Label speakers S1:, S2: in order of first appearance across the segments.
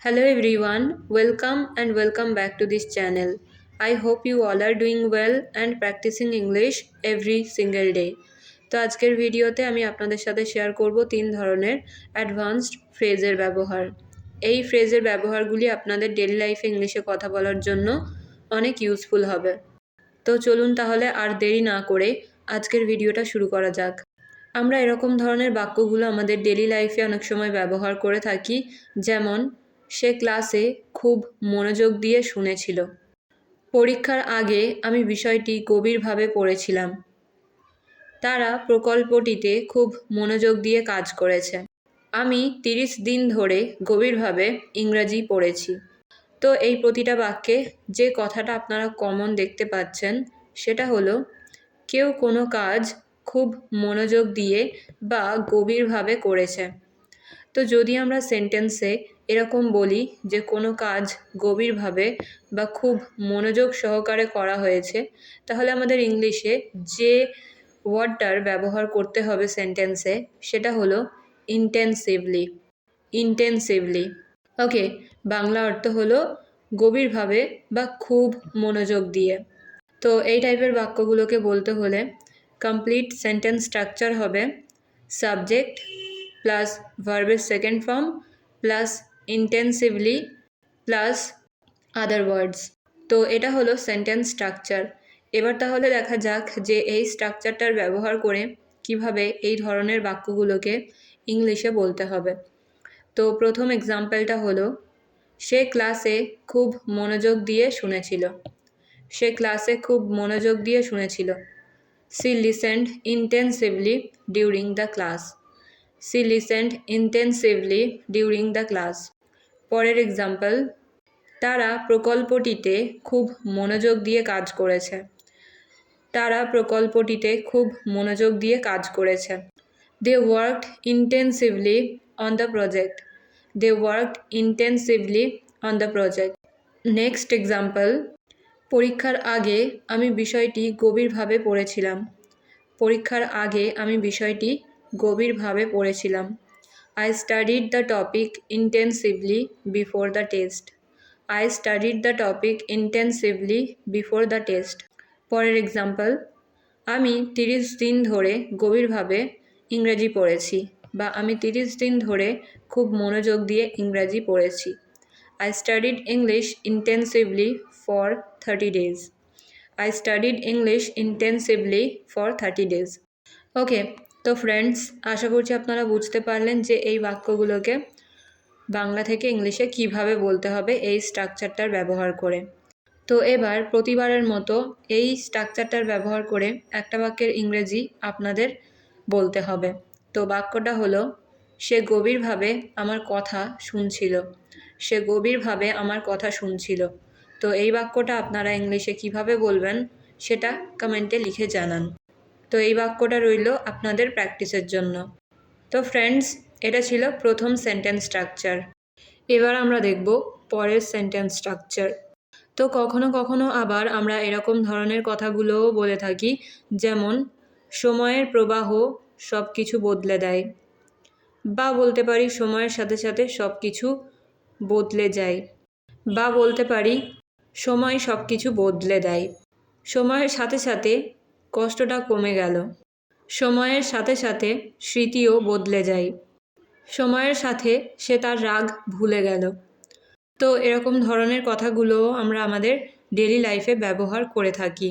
S1: Hello everyone, welcome back to this channel. I hope you all are doing well and practicing English every single day. তো আজকের ভিডিওতে আমি আপনাদের সাথে share করব 3 ধরনের অ্যাডভান্সড ফ্রেজের ব্যবহার। এই ফ্রেজের ব্যবহারগুলি আপনাদের ডেইলি লাইফে ইংলিশে কথা বলার জন্য অনেক ইউজফুল হবে। তো চলুন তাহলে আর দেরি না করে আজকের ভিডিওটা শুরু করা যাক। আমরা এরকম ধরনের বাক্যগুলো আমাদের ডেইলি লাইফে অনেক সময় ব্যবহার করে থাকি, যেমন সে ক্লাসে খুব মনোযোগ দিয়ে শুনেছিল। পরীক্ষার আগে আমি বিষয়টি গভীরভাবে পড়েছিলাম। তারা প্রকল্পটিতে খুব মনোযোগ দিয়ে কাজ করেছে। আমি 30 দিন ধরে গভীরভাবে ইংরাজি পড়েছি। তো এই প্রতিটা বাক্যে যে কথাটা আপনারা কমন দেখতে পাচ্ছেন সেটা হলো কেউ কোনো কাজ খুব মনোযোগ দিয়ে বা গভীরভাবে করেছে। তো যদি আমরা সেন্টেন্সে এরকম বলি যে কোনো কাজ গভীরভাবে বা খুব মনোযোগ সহকারে করা হয়েছে, তাহলে আমাদের ইংলিশে যে ওয়ার্ডটার ব্যবহার করতে হবে সেন্টেন্সে সেটা হলো ইন্টেন্সিভলি। ওকে, বাংলা অর্থ হলো গভীরভাবে বা খুব মনোযোগ দিয়ে। তো এই টাইপের বাক্যগুলোকে বলতে হলে কমপ্লিট সেন্টেন্স স্ট্রাকচার হবে সাবজেক্ট প্লাস ভার্বের second form plus intensively plus other words. তো এটা হলো সেন্টেন্স স্ট্রাকচার। এবার তাহলে দেখা যাক যে এই স্ট্রাকচারটার ব্যবহার করে কিভাবে এই ধরনের বাক্যগুলোকে ইংলিশে বলতে হবে। তো প্রথম এক্সাম্পলটা হলো সে ক্লাসে খুব মনোযোগ দিয়ে শুনেছিল। সে ক্লাসে খুব মনোযোগ দিয়ে শুনেছিল। She listened intensively during the class. She listened intensively during the class. পরের এক্সাম্পল, তারা প্রকল্পটিতে খুব মনোযোগ দিয়ে কাজ করেছে। তারা প্রকল্পটিতে খুব মনোযোগ দিয়ে কাজ করেছে। They worked intensively on the project. They worked intensively on the project. Next example, পরীক্ষার আগে আমি বিষয়টি গভীরভাবে পড়েছিলাম। পরীক্ষার আগে আমি বিষয়টি গভীরভাবে পড়েছিলাম। I studied the topic intensively before the test. I studied the topic intensively before the test. পরের এক্সাম্পল, আমি 30 দিন ধরে গভীরভাবে ইংরেজি পড়েছি বা আমি 30 দিন ধরে খুব মনোযোগ দিয়ে ইংরাজি পড়েছি। I studied English intensively for 30 days. I studied English intensively for 30 days. ওকে, তো ফ্রেন্ডস, আশা করছি আপনারা বুঝতে পারলেন যে এই বাক্যগুলোকে বাংলা থেকে ইংলিশে কিভাবে বলতে হবে এই স্ট্রাকচারটার ব্যবহার করে। তো এবার প্রতিবারের মতো এই স্ট্রাকচারটার ব্যবহার করে একটা বাক্যের ইংরেজি আপনাদের বলতে হবে। তো বাক্যটা হলো সে গভীরভাবে আমার কথা শুনছিল। সে গভীরভাবে আমার কথা শুনছিল। তো এই বাক্যটা আপনারা ইংলিশে কিভাবে বলবেন সেটা কমেন্টে লিখে জানান। তো এই বাক্যটা রইল আপনাদের প্র্যাকটিসের জন্য। তো ফ্রেন্ডস, এটা ছিল প্রথম সেন্টেন্স স্ট্রাকচার। এবার আমরা দেখব পরের সেন্টেন্স স্ট্রাকচার। তো কখনো কখনো আবার আমরা এরকম ধরনের কথাগুলোও বলে থাকি, যেমন সময়ের প্রবাহ সব কিছু বদলে দেয়, বা বলতে পারি সময়ের সাথে সাথে সব কিছু বদলে যায়, বা বলতে পারি সময় সব কিছু বদলে দেয়। সময়ের সাথে সাথে কষ্টটা কমে গেল। সময়ের সাথে সাথে স্মৃতিও বদলে যায়। সময়ের সাথে সে তার রাগ ভুলে গেল। তো এরকম ধরনের কথাগুলোও আমরা আমাদের ডেইলি লাইফে ব্যবহার করে থাকি।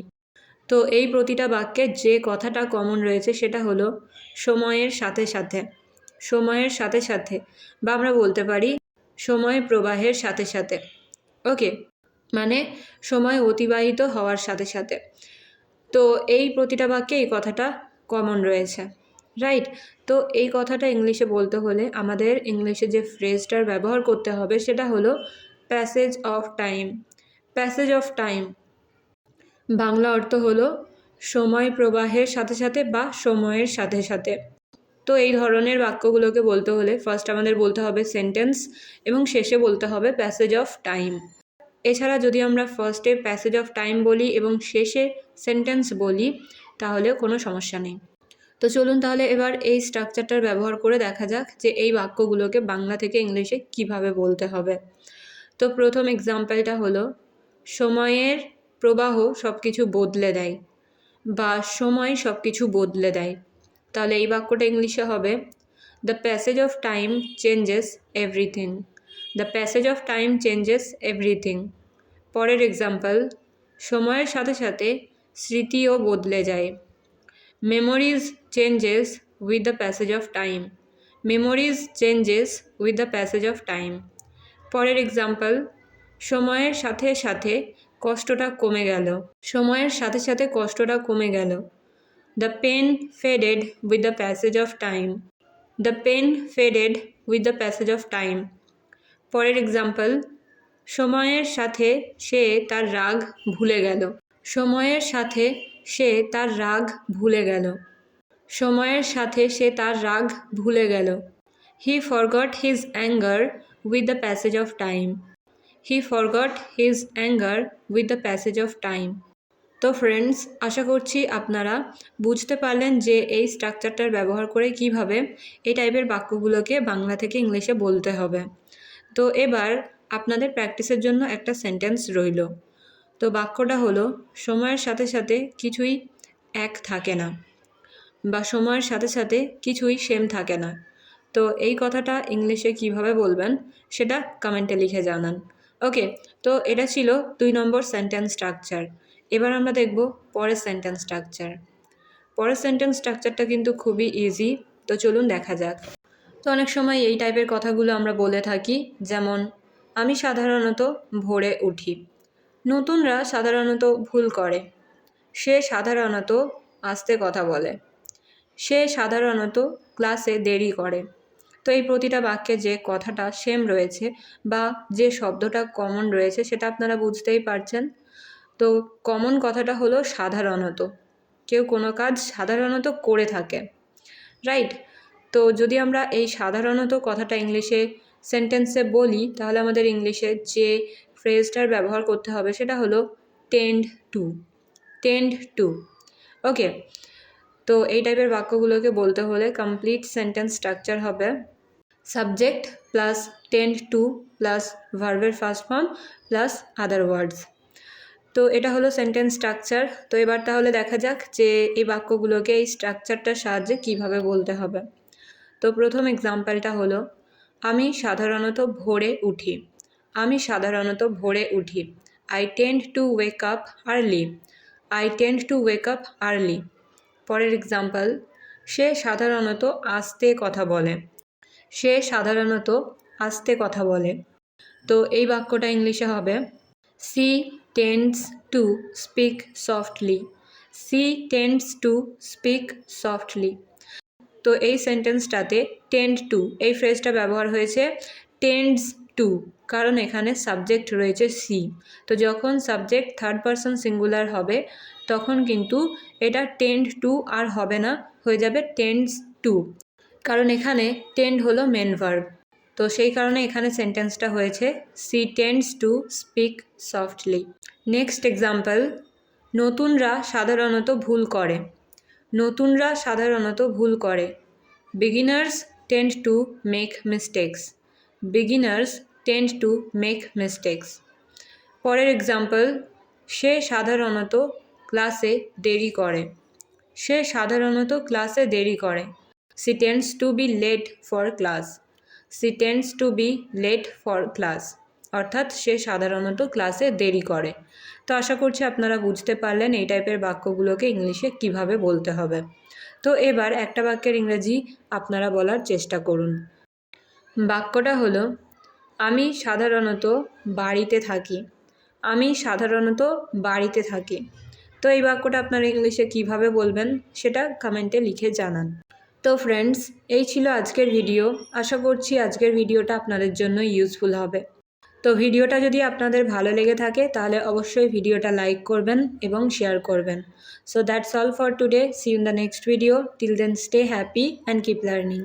S1: তো এই প্রতিটা বাক্যে যে কথাটা কমন রয়েছে সেটা হলো সময়ের সাথে সাথে। সময়ের সাথে সাথে, বা আমরা বলতে পারি সময় প্রবাহের সাথে সাথে। ওকে, মানে সময় অতিবাহিত হওয়ার সাথে সাথে। তো এই প্রতিটা বাক্যে এই কথাটা কমন রয়েছে, রাইট? তো এই কথাটা ইংলিশে বলতে হলে আমাদের ইংলিশে যে ফ্রেজটার ব্যবহার করতে হবে সেটা হলো passage of time. Passage of time Bangla অর্থ হলো সময় প্রবাহের সাথে সাথে বা সময়ের সাথে সাথে। তো এই ধরনের বাক্যগুলোকে বলতে হলে ফার্স্ট আমাদের বলতে হবে সেন্টেন্স এবং শেষে বলতে হবে প্যাসেজ অফ টাইম। এছাড়া যদি আমরা ফার্স্টে প্যাসেজ অফ টাইম বলি এবং শেষে সেন্টেন্স বলি তাহলে কোনো সমস্যা নেই। তো চলুন তাহলে এবার এই স্ট্রাকচারটার ব্যবহার করে দেখা যাক যে এই বাক্যগুলোকে বাংলা থেকে ইংলিশে কিভাবে বলতে হবে। তো প্রথম এক্সাম্পলটা হলো, সময়ের প্রবাহ সব কিছু বদলে দেয়, বা সময় সব কিছু বদলে দেয়। তাহলে এই বাক্যটা ইংলিশে হবে, the passage of time changes everything. The passage of time changes everything. পরের এক্সাম্পল, সময়ের সাথে সাথে স্মৃতিও বদলে যায়। Memories changes with the passage of time. Memories changes with the passage of time. পরের এক্সাম্পল, সময়ের সাথে সাথে কষ্টটা কমে গেল। সময়ের সাথে সাথে কষ্টটা কমে গেল। The pain faded with the passage of time. The pain faded with the passage of time. পরের এক্সাম্পল, সময়ের সাথে সে তার রাগ ভুলে গেল। সময়ের সাথে সে তার রাগ ভুলে গেল। সময়ের সাথে সে তার রাগ ভুলে গেল। He forgot his anger with the passage of time. He forgot his anger with the passage of time. তো ফ্রেন্ডস, আশা করছি আপনারা বুঝতে পারলেন যে এই স্ট্রাকচারটার ব্যবহার করে কিভাবে এই টাইপের বাক্যগুলোকে বাংলা থেকে ইংলিশে বলতে হবে। তো এবার আপনাদের প্র্যাকটিসের জন্য একটা সেন্টেন্স রইল। তো বাক্যটা হলো, সময়ের সাথে সাথে কিছুই এক থাকে না, বা সময়ের সাথে সাথে কিছুই সেম থাকে না। তো এই কথাটা ইংলিশে কিভাবে বলবেন সেটা কমেন্টে লিখে জানান। ওকে, তো এটা ছিল 2 নম্বর সেন্টেন্স স্ট্রাকচার। এবার আমরা দেখব পরের সেন্টেন্স স্ট্রাকচার। পরের সেন্টেন্স স্ট্রাকচারটা কিন্তু খুবই ইজি, তো চলুন দেখা যাক। তো অনেক সময় এই টাইপের কথাগুলো আমরা বলে থাকি, যেমন, আমি সাধারণত ভোরে উঠি। নতুনরা সাধারণত ভুল করে। সে সাধারণত আস্তে কথা বলে। সে সাধারণত ক্লাসে দেরি করে। তো এই প্রতিটা বাক্যে যে কথাটা সেম রয়েছে বা যে শব্দটা কমন রয়েছে সেটা আপনারা বুঝতেই পারছেন। তো কমন কথাটা হলো সাধারণত। কেউ কোনো কাজ সাধারণত করে থাকে, রাইট? তো যদি আমরা এই সাধারণত কথাটা ইংলিশে সেন্টেন্সে বলি, তাহলে আমাদের ইংলিশে যে ফ্রেজটার ব্যবহার করতে হবে সেটা হলো tend to. Tend to. Okay, তো এই টাইপের বাক্যগুলোকে বলতে হলে কমপ্লিট সেন্টেন্স স্ট্রাকচার হবে subject plus tend to plus ভার্বের first form plus other words. তো এটা হলো সেন্টেন্স স্ট্রাকচার। তো এবার তাহলে দেখা যাক যে এই বাক্যগুলোকে এই স্ট্রাকচারটার সাহায্যে কিভাবে বলতে হবে। তো প্রথম এক্সাম্পলটা হলো, আমি সাধারণত ভোরে উঠি। আমি সাধারণত ভোরে উঠি। I tend two wake up early. I tend two wake up early. পরের এক্সাম্পল, সে সাধারণত আস্তে কথা বলে। সে সাধারণত আস্তে কথা বলে। তো এই বাক্যটা ইংলিশে হবে, she tends to speak softly. She tends to speak softly. তো এই সেন্টেন্সটাতে টেন্ড টু এই ফ্রেজটা ব্যবহার হয়েছে টেন্ডস টু, কারণ এখানে সাবজেক্ট রয়েছে সি। তো যখন সাবজেক্ট থার্ড পারসন সিঙ্গুলার হবে তখন কিন্তু এটা টেন্ড টু আর হবে না, হয়ে যাবে টেন্ডস টু, কারণ এখানে টেন্ড হলো মেন ভার্ব। তো সেই কারণে এখানে সেন্টেন্সটা হয়েছে she tends to speak softly. Next example, নতুনরা সাধারণত ভুল করে। নতুনরা সাধারণত ভুল করে। Beginners tend to make mistakes. Beginners tend to make mistakes. পরের এক্সাম্পল, সে সাধারণত ক্লাসে দেরি করে। সে সাধারণত ক্লাসে দেরি করে। She tends to be late for class. She tends to be late for class, অর্থাৎ সে সাধারণত ক্লাসে দেরি করে। তো আশা করছি আপনারা বুঝতে পারলেন এই টাইপের বাক্যগুলোকে ইংলিশে কিভাবে বলতে হবে। তো এবার একটা বাক্যের ইংরেজি আপনারা বলার চেষ্টা করুন। বাক্যটা হলো, আমি সাধারণত বাড়িতে থাকি। আমি সাধারণত বাড়িতে থাকি। তো এই বাক্যটা আপনারা ইংলিশে কিভাবে বলবেন সেটা কমেন্টে লিখে জানান। তো ফ্রেন্ডস, এই ছিল আজকের ভিডিও। আশা করছি আজকের ভিডিওটা আপনাদের জন্য ইউজফুল হবে। তো ভিডিওটা যদি আপনাদের ভালো লেগে থাকে তাহলে অবশ্যই ভিডিওটা লাইক করবেন এবং শেয়ার করবেন। So that's all for today. See you in the next video. Till then stay happy and keep learning.